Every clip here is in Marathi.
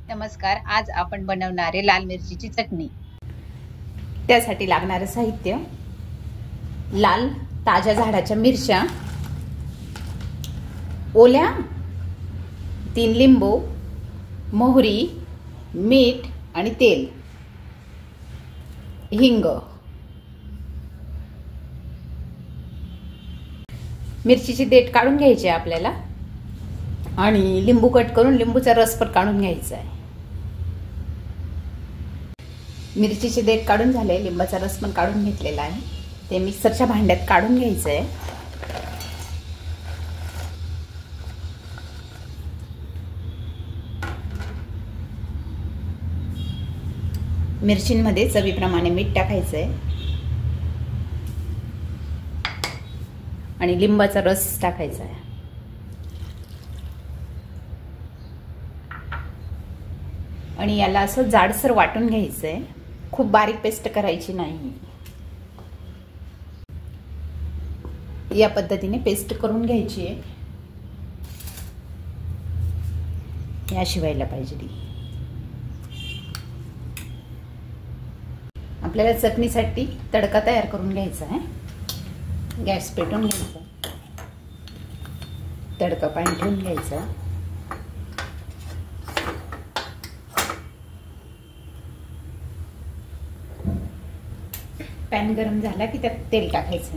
नमस्कार. आज आपण बनवणार आहे लाल मिरचीची चटणी. त्यासाठी लागणारे साहित्य: लाल ताज्या झाडाच्या मिरच्या, ओल्या, 3 लिंबू, मोहरी, मीठ आणि तेल, हिंग. मिरचीची देठ काढून घ्यायची आहे आपल्याला आणि लिंबू कट करून लिंबूचा रस पण काढून घ्यायचा आहे. मिरचीचे देठ काढून झाले, लिंबाचा रस पण काढून घेतलेला आहे. ते मिक्सरच्या भांड्यात काढून घ्यायचं आहे. मिरचींमध्ये चवीप्रमाणे मीठ टाकायचं आहे आणि लिंबाचा रस टाकायचा आहे. आणि याला असं जाडसर वाटून घ्यायचं आहे, खूप बारीक पेस्ट करायची नाही. या पद्धतीने पेस्ट करून घ्यायची आहे. या शिवायला पाहिजे ती. आपल्याला चटणीसाठी तडका तयार करून घ्यायचा आहे. गॅस पेटवून घ्यायचा, तडका पाणी ठेवून घ्यायचा. पॅन गरम झाला की त्यात तेल टाकायचं.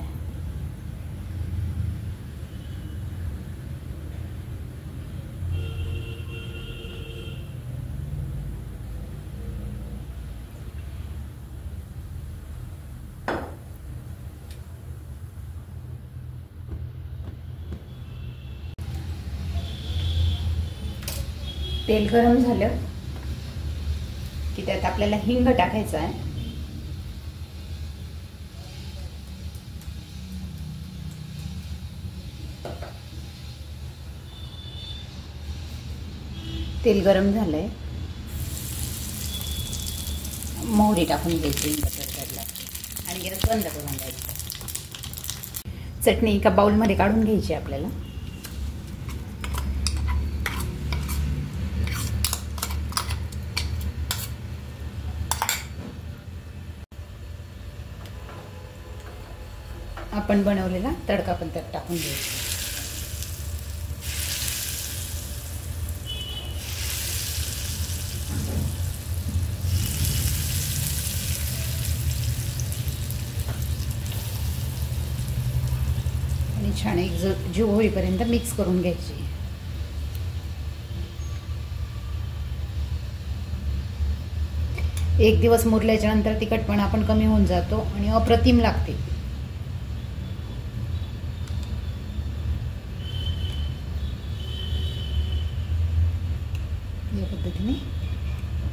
तेल गरम झालं की त्यात आपल्याला हिंग टाकायचा आहे. तेल गरम झालंय, मोहरी टाकून घ्यायची आणि गॅस बंद करून द्यायची. चटणी एका बाउलमध्ये काढून घ्यायची आपल्याला. आपण बनवलेला तडका पण त्यात टाकून घ्यायचा. आणि छान एक जीव होईपर्यंत मिक्स करून घ्यायची. एक दिवस मुरल्याच्या नंतर तिखटपणा पण कमी होऊन जातो आणि अप्रतिम लागते. या पद्धतीने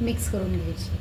मिक्स करून घ्यायची.